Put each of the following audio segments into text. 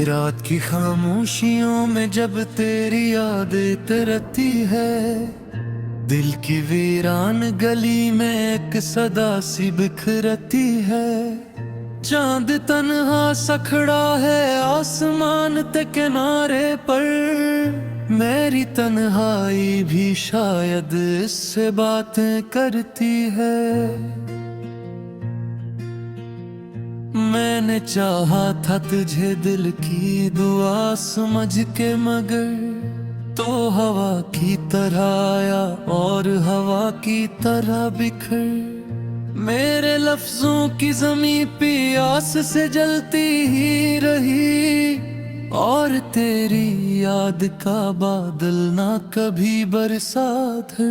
रात की खामोशियों में जब तेरी याद तरती है, दिल की वीरान गली में एक सदा सी बिखरती है। चांद तन्हा सा खड़ा है आसमान ते किनारे पर, मेरी तन्हाई भी शायद इससे बातें करती है। मैंने चाहा था तुझे दिल की दुआ समझ के, मगर तो हवा की तरह आया और हवा की तरह बिखर। मेरे लफ्जों की ज़मीं पे आस से जलती ही रही, और तेरी याद का बादल ना कभी बरसा था।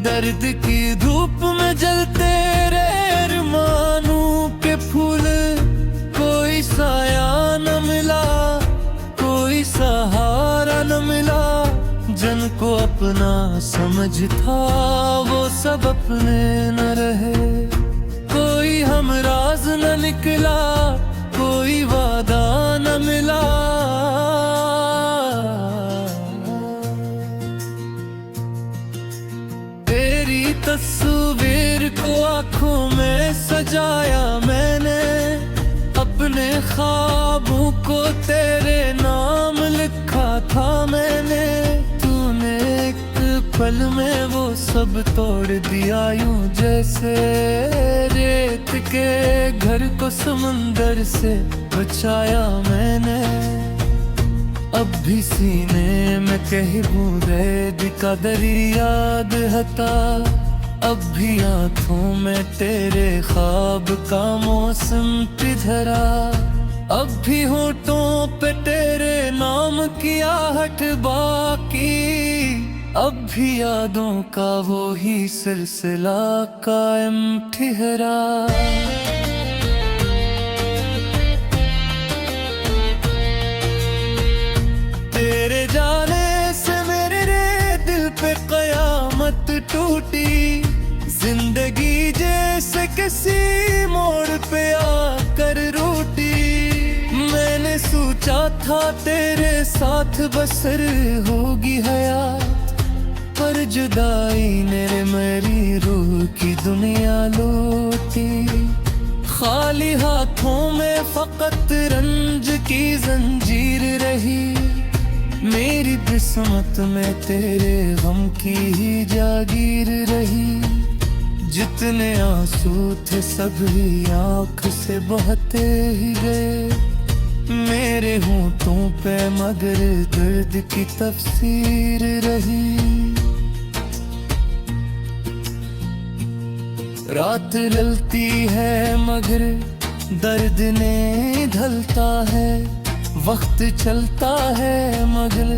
दर्द की धूप में जलते रहे अरमानों के फूल, कोई साया न मिला, कोई सहारा न मिला। जिनको अपना समझ था वो सब अपने न रहे, कोई हमराज न निकला, कोई वादा न मिला। तेरी तस्वीर को आंखों में सजाया मैंने, अपने ख्वाबों को तेरे नाम लिखा था मैंने। तूने एक पल में वो सब तोड़ दिया, यूं जैसे रेत के घर को समंदर से बचाया मैंने। अब भी सीने में कहीं बूंदे का याद हता, अब भी आंखों में तेरे ख्वाब का मौसम पिधरा। अब भी होठों पे तेरे नाम की आहट बाकी, अब भी यादों का वो ही सिलसिला कायम ठहरा। तेरे जाने से मेरे दिल पे कयामत टूटी, जिंदगी जैसे किसी मोड़ पे आकर रूठी। मैंने सोचा था तेरे साथ बसर होगी हयात, पर जुदाई ने मेरी रूह की दुनिया लूटी। खाली हाथों में फकत रंज की जंजीर रही, मेरी किस्मत में तेरे गम की ही जागीर रही। जितने आंसू थे सभी आँख से बहते ही गए, मेरे होंठों पे मगर दर्द की तफसीर रही। रात ढलती है मगर दर्द ने ढलता है, वक्त चलता है मगर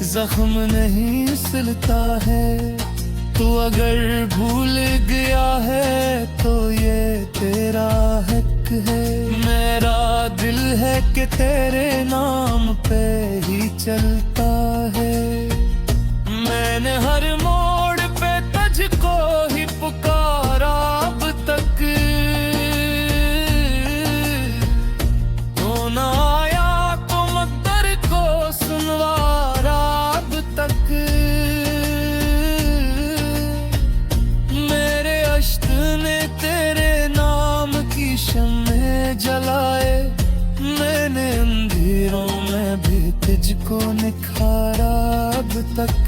जख्म नहीं सिलता है। तू अगर भूल गया है तो ये तेरा हक है, मेरा दिल है कि तेरे नाम पे ही चलता है। मैंने हर मोड़ पे तुझको ही पुकारा अब तक, तो ना आया तो मकदर को सुनवारा अब तक। मेरे अश्क ने तेरे नाम की शम्में जलाए, मैंने अंधेरों में भी तुझको निखारा अब तक।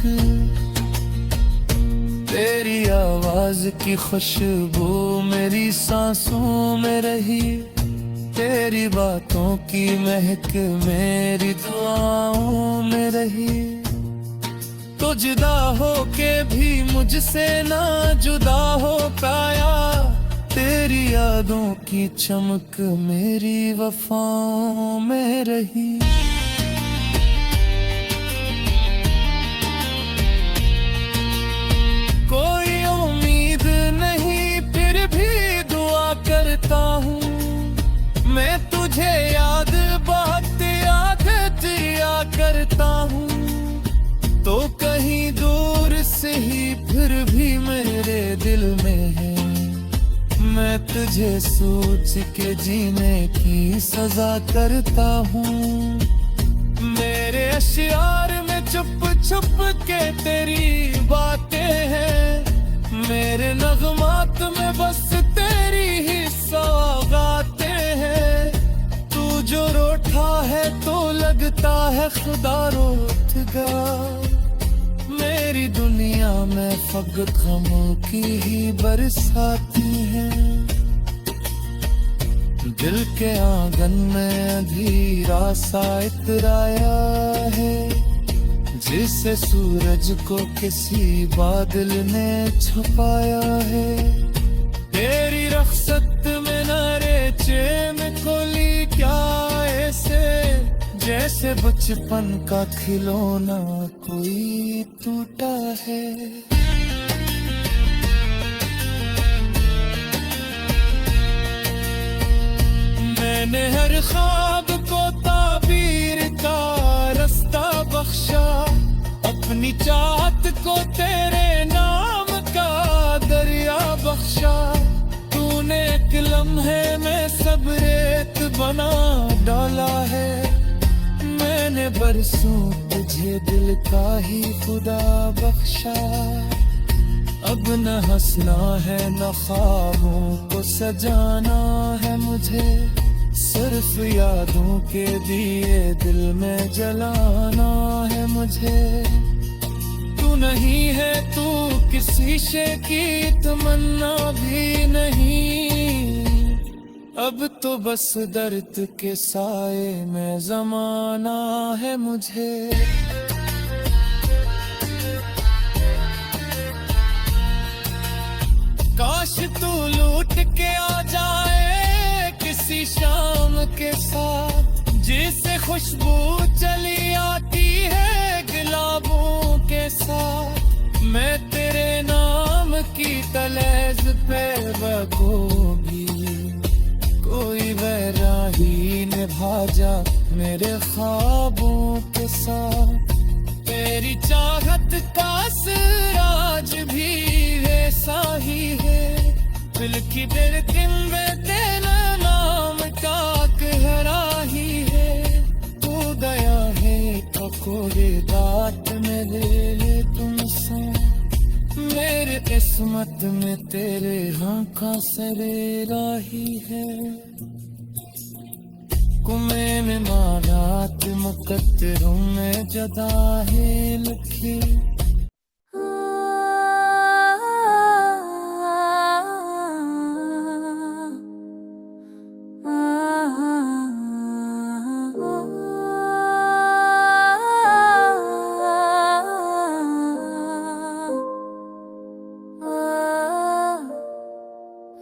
तेरी आवाज की खुशबू मेरी सांसों में रही, तेरी बातों की महक मेरी दुआओं में रही। तो जुदा हो के भी मुझसे ना जुदा हो पाया, तेरी यादों की चमक मेरी वफाओं में रही। कोई उम्मीद नहीं फिर भी दुआ करता हूँ, मैं तुझे याद बहुत याद किया करता हूँ। तो कहीं दूर से ही फिर भी मेरे दिल में है, मैं तुझे सोच के जीने की सजा करता हूँ। मेरे अशियार में छुप छुप के तेरी बातें हैं, मेरे नगमात में बस तेरी ही सौगातें हैं। तू जो रोता है तो लगता है खुदा रोत गया, मेरी दुनिया में फकत गमों की ही बरसाती है। दिल के आंगन में अंधेरा सा इतराया है, जिसे सूरज को किसी बादल ने छुपाया है। तेरी रख्सत में नारे चैन कोली क्या ऐसे, जैसे बचपन का खिलौना कोई टूटा है। मैंने हर ख्वाब को ताबीर का रास्ता बख्शा, अपनी चाहत को तेरे नाम का दरिया बख्शा। तूने एक लम्हे में सब रेत बना डाला है, मैंने बरसों तुझे दिल का ही खुदा बख्शा। अब न हंसना है न ख्वाबों को सजाना है मुझे, सिर्फ यादों के दिए दिल में जलाना है मुझे। तू नहीं है तू किसी शे की तमन्ना भी नहीं, अब तो बस दर्द के साए में ज़माना है मुझे। काश तू लूट के आ जाए किसी शाम के साथ, जिससे खुशबू चली आती है गुलाबों के साथ। मैं तेरे नाम की तलेज़ पे बकोगी, कोई वैराही निभा जा मेरे ख्वाबों के साथ। तेरी चाहत का सिराज भी वैसा ही है, दिल की धड़कन में तेरा नाम का कहरा ही है। तू दया है कोई बात मेरे तुमसे, मेरे किस्मत में तेरे हाँ का सरेरा ही है। कुमे में मारात मुकद्दरों में जदा है लिखी।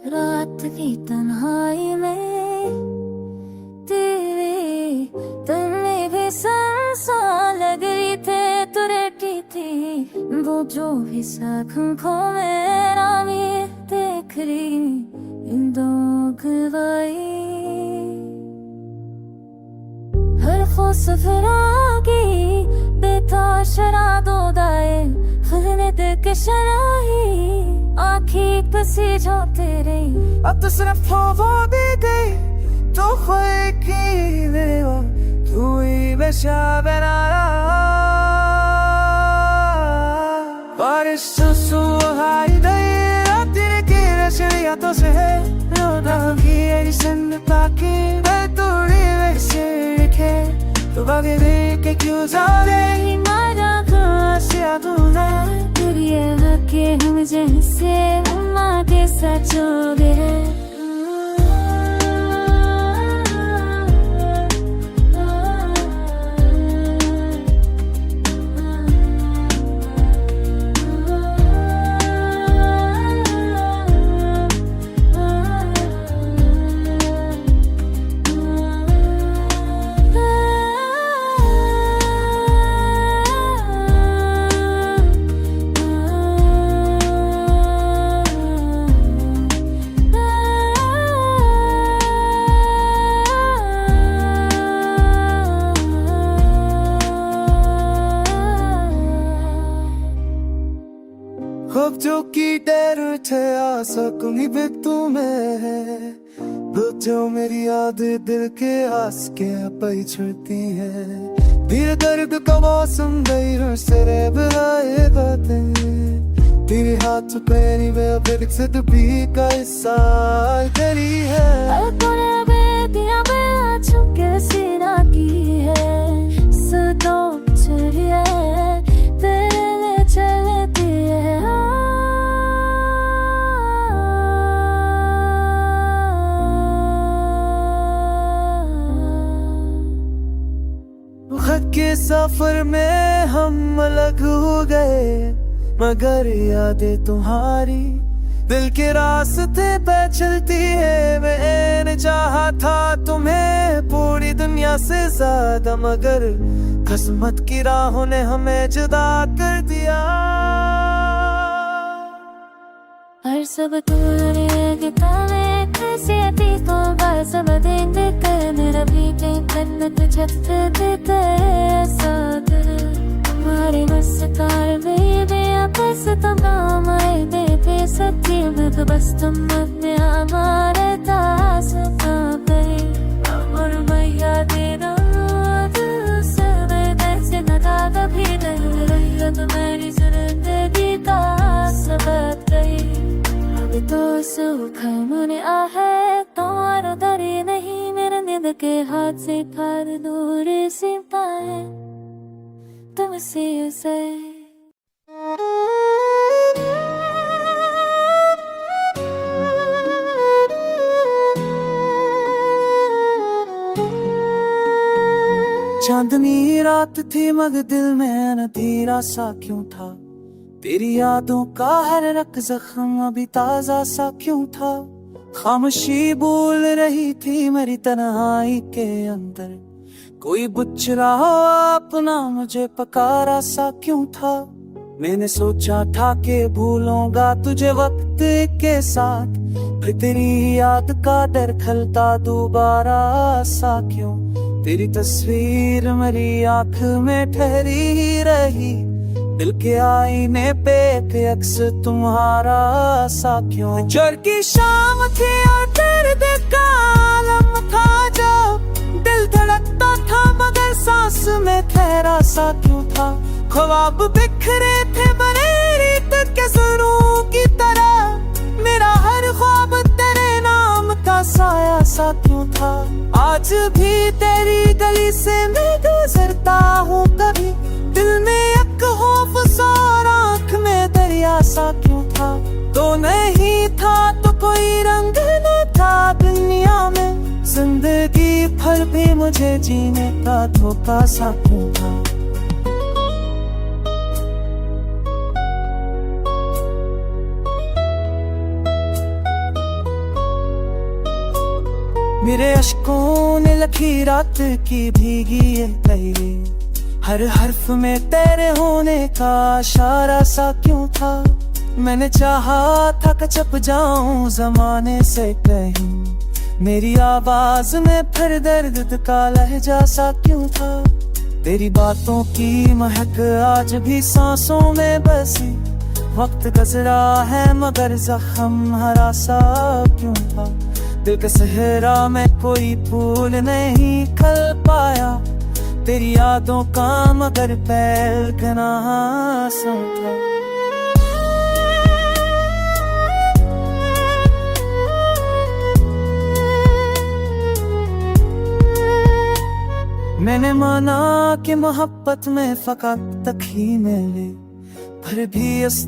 रात की तन्हाई में तेरे तन्ने भी सांसां लग रही थे, तू रहती थी वो जो भी आँखों में रामी देख रही इन दो गवाई। हर फुसफरागी बेताशरा दो दाए फिरने दिल के शराही आँखी पसी जो तेरे। अब तो सिर्फ हवा भी गई तो खोए की वो तू ही बेशा बनाया। बारिश सुहाई दई तेरे की रचनिया तो से रोना की ऐसन ताकि मैं तोड़ी वैसे लिखे तो बागे देख के क्यों जाने मारा काशिया तू ना दुनिया के हम जैसे अम्मा के साथ जो गए। खूब जो की डर थे आसकुनी भी तुम्हें है जो मेरी याद दिल के आस के पई छुड़ती है धीरे दर्द का मौसम गई से रे बहाए बातें तेरे हाथ पैरी में विकसित भी का हिस्सा करी है तूने बेटियां में छुके सीना की है सदा चलिए तेरे लिए चलती है खत के सफर में हम अलग हो गए मगर यादें तुम्हारी दिल के रास्ते पे चलती है मैंने चाहा था तुम्हें पूरी दुनिया से ज्यादा मगर किस्मत की राहों ने हमें जुदा कर दिया हर सब तूने किताबें कैसी थी तो बस सब देख कर मेरा भी जन्नत छत देते साथ तुम्हारे मस्तार बेबे आपस तमाम आए बेबे सच्ची मत बस तुम में हमारे दास का गए और मैया देना सब ऐसे नदा कभी नहीं रही तो मेरी जिंदगी का सबक गई अभी तो सुख मुने आहे तुम्हारा दरी नहीं मेरे नींद के हाथ से फार दूर से पाए तुमसे उसे चांदनी रात थी मगर दिल में अंधेरा सा क्यों था तेरी यादों का हर रक जख्म अभी ताजा सा क्यों था खामोशी बोल रही थी मेरी तन्हाई के अंदर कोई बुच्चरा अपना मुझे पकारा सा क्यों था मैंने सोचा था कि भूलूंगा तुझे वक्त के साथ फिर तेरी याद का डर खलता दोबारा सा क्यों तेरी तस्वीर मेरी आंख में ठहरी ही रही दिल के आईने पे अक्स तुम्हारा सा क्यों चोर की शाम थी और दर्द का आलम था जब दिल धड़कता था मगर सांस में ठहरा सा क्यों था ख्वाब बिखरे थे बने रीत के सुरों की तरह मेरा हर ख्वाब तेरे नाम का साया सा क्यों था आज भी तेरी गली से मैं गुजरता हूँ कभी दिल में एक खौफ सा आँख में दरिया सा क्यों था तो नहीं था तो कोई रंग न था दुनिया में जिंदगी भर भी मुझे जीने का धोखा सा क्यों था मेरे अश्कों ने लखी रात की भीगी ये तैरे हर हर्फ में तेरे होने का इशारा सा क्यों था मैंने चाहा था कि छुप जाऊं जमाने से कहीं मेरी आवाज में फिर दर्द का लहजा सा क्यों था तेरी बातों की महक आज भी सांसों में बसी वक्त गुजरा है मगर जख्म हरा सा क्यों था दिल के सहरा में कोई फूल नहीं खिल पाया तेरी यादों का मगर पहलगना सा था मैंने माना कि मोहब्बत में फकत तक ही मिले फिर भी इस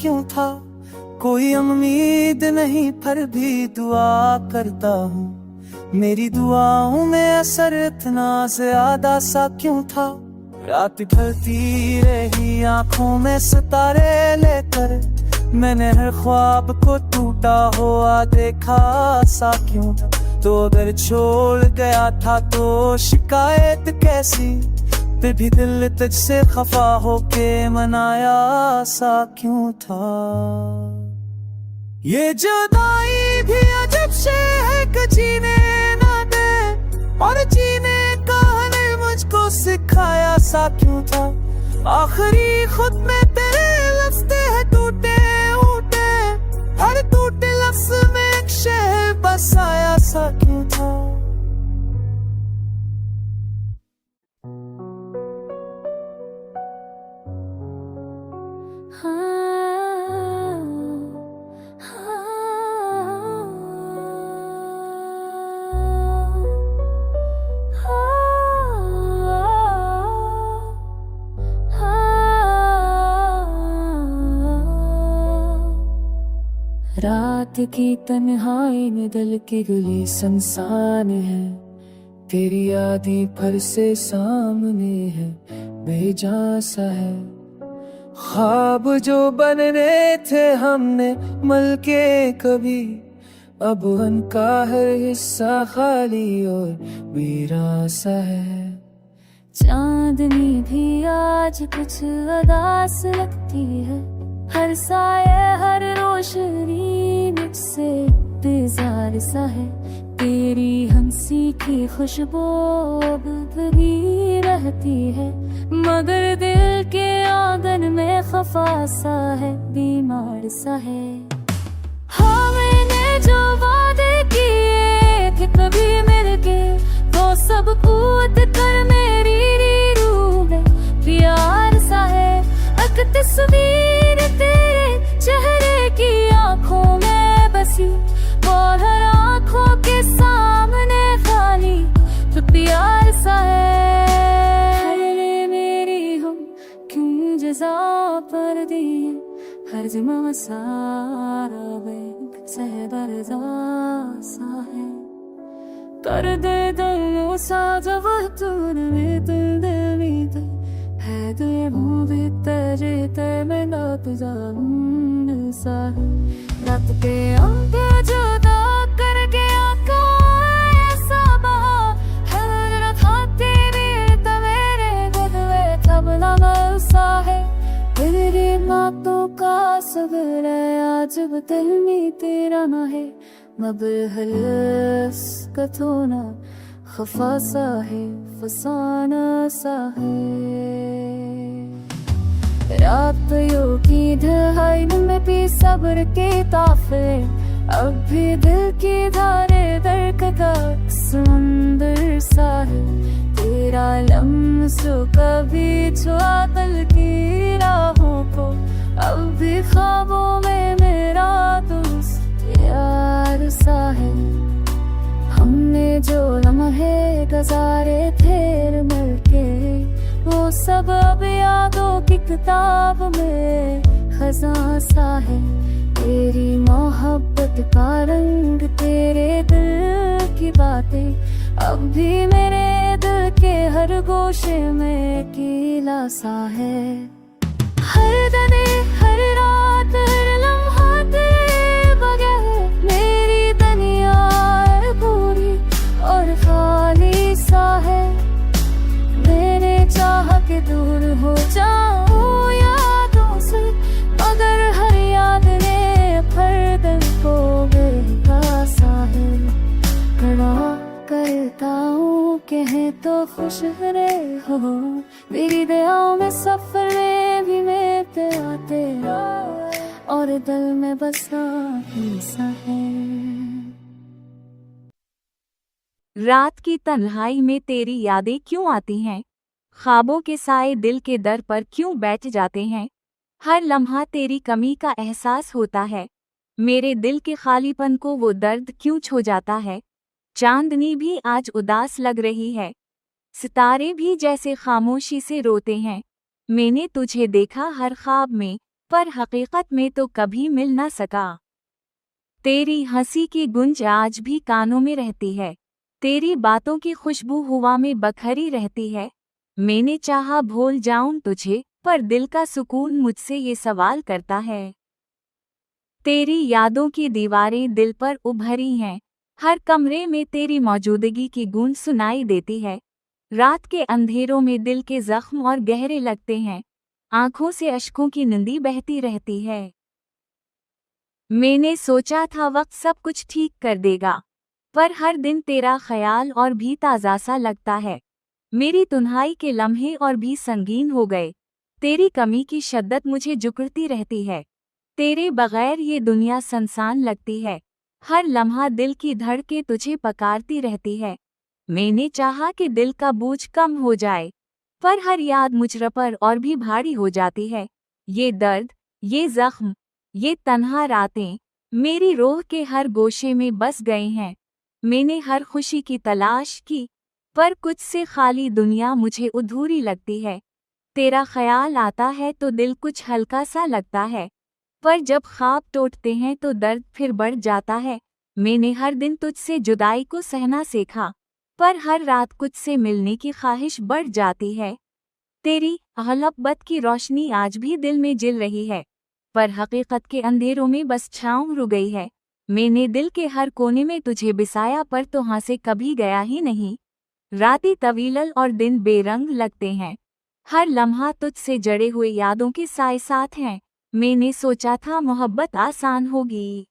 क्यों था कोई उम्मीद नहीं फिर भी दुआ करता हूँ मेरी दुआओं में असर इतना ज्यादा सा क्यों था रात ढलती रही आंखों में सितारे लेकर मैंने हर ख्वाब को टूटा हुआ देखा सा क्यों था तो अगर छोड़ गया था तो शिकायत कैसी फिर भी दिल तुझसे खफा होके मनाया सा क्यों था ये जुदाई भी अजब से है कि जीने ना दे और जीने का हुनर मुझको सिखाया सा क्यों था आखिरी खुद में तेरे लफ्ज़ है टूटे उठे, हर टूटे लफ्ज़ में एक शेर बसाया सा क्यों था। रात की तन्हाई में दिल की गली सुनसान है, तेरी यादें पर से सामने है, बेजान सा है। ख्वाब जो बनने थे हमने मल के कभी, अब उनका हर हिस्सा खाली और वीरान सा है। चांदनी भी आज कुछ उदास लगती है, हर साये हर रोशनी मुझसे बेजार सा है। तेरी हंसी की खुशबू अब भी रहती है, मगर दिल के आंगन में खफा सा है, बीमार सा है। हाँ मैंने जो वादे किए थे कभी मिलके, वो सब कूद कर मेरी रूह में प्यार सा है। एक तस्वीर तेरे चेहरे की आंखों में बसी, और हर आंखों के सामने खाली तो प्यार सा है। मेरी हम क्यों जज़ा पर दिए, हर जमा सारा बैंक सहबरजा सा है। कर दे दिल सा जब तूने दिल दे है, तो ये भी तेरे ते में नाप जान सा है। रात के अंके जुदा करके आका ऐसा बहा है, रखा तेरी तो मेरे गुदवे थबला सा है। तेरी बातों का सबर है आज दिल में तेरा ना है, मगर हलस का थोना खफा सा है, फसाना सा है। रात यूं की दहाई में भी सब्र के ताफे, अब भी दिल की धारे दर्द का समंदर सा है। तेरा लम्सो कभी छुआ दिल की राहों को, अब भी ख्वाबों में मेरा दोस्त यार सा है। हमने जो लम्हे गुजारे थे मिलके, वो सब अब यादों की किताब में खजां सा है। तेरी मोहब्बत का रंग, तेरे दिल की बातें, अब भी मेरे दिल के हर गोशे में कीला सा है। हर दने हर रात हर लम्हा तेरे बगैर मेरी दुनिया पूरी और खाली सा है। मैंने चाहा कि दूर हो जाऊं यादों से, मगर हर याद ने हर दिल को बेगा सा है। कड़ा करता हूँ कहे तो खुश रहे हो, मेरी दयाओं में सफर में भी मैं तेरा और दिल में बसा ही सा है। रात की तन्हाई में तेरी यादें क्यों आती हैं? ख्वाबों के साए दिल के दर पर क्यों बैठ जाते हैं? हर लम्हा तेरी कमी का एहसास होता है, मेरे दिल के खालीपन को वो दर्द क्यों छो जाता है? चांदनी भी आज उदास लग रही है, सितारे भी जैसे खामोशी से रोते हैं। मैंने तुझे देखा हर ख्वाब में, पर हकीकत में तो कभी मिल न सका। तेरी हंसी की गूंज आज भी कानों में रहती है, तेरी बातों की खुशबू हवा में बखरी रहती है। मैंने चाहा भूल जाऊं तुझे, पर दिल का सुकून मुझसे ये सवाल करता है। तेरी यादों की दीवारें दिल पर उभरी हैं, हर कमरे में तेरी मौजूदगी की गूंज सुनाई देती है। रात के अंधेरों में दिल के जख्म और गहरे लगते हैं, आंखों से अश्कों की नदी बहती रहती है। मैंने सोचा था वक्त सब कुछ ठीक कर देगा, पर हर दिन तेरा ख्याल और भी ताज़ा सा लगता है। मेरी तन्हाई के लम्हे और भी संगीन हो गए, तेरी कमी की शिद्दत मुझे जुकड़ती रहती है। तेरे बगैर ये दुनिया सुनसान लगती है। हर लम्हा दिल की धड़के तुझे पकारती रहती है। मैंने चाहा कि दिल का बोझ कम हो जाए, पर हर याद मुझ पर और भी भारी हो जाती है। ये दर्द, ये जख्म, ये तन्हा रातें मेरी रूह के हर गोशे में बस गए हैं। मैंने हर खुशी की तलाश की, पर कुछ से खाली दुनिया मुझे अधूरी लगती है। तेरा ख्याल आता है तो दिल कुछ हल्का सा लगता है, पर जब ख्वाब टूटते हैं तो दर्द फिर बढ़ जाता है। मैंने हर दिन तुझसे जुदाई को सहना सीखा, पर हर रात कुछ से मिलने की ख्वाहिश बढ़ जाती है। तेरी मोहब्बत की रोशनी आज भी दिल में जिल रही है, पर हकीकत के अंधेरों में बस छाँव रुक गई है। मैंने दिल के हर कोने में तुझे बिसाया, पर तो यहाँ से कभी गया ही नहीं। रातें तवील और दिन बेरंग लगते हैं, हर लम्हा तुझसे जड़े हुए यादों के साए साथ हैं। मैंने सोचा था मोहब्बत आसान होगी,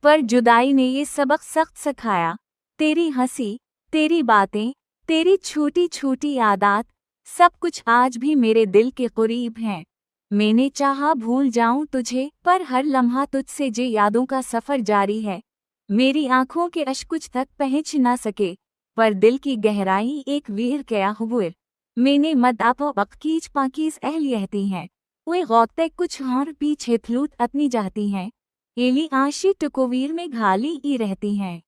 पर जुदाई ने ये सबक सख्त सिखाया। तेरी हंसी, तेरी बातें, तेरी छोटी छोटी आदत, सब कुछ आज भी मेरे दिल के करीब हैं। मैंने चाहा भूल जाऊं तुझे, पर हर लम्हा तुझसे जे यादों का सफ़र जारी है। मेरी आंखों के अश्क कुछ तक पहुँच ना सके, पर दिल की गहराई एक वीर क्या हुए। मैंने मदापो बकीज पाकीज अहलियती हैं, वे गौते कुछ और पीछे थलूत अपनी जाती हैं। एली आशी टुकोवीर में घाली ही रहती हैं।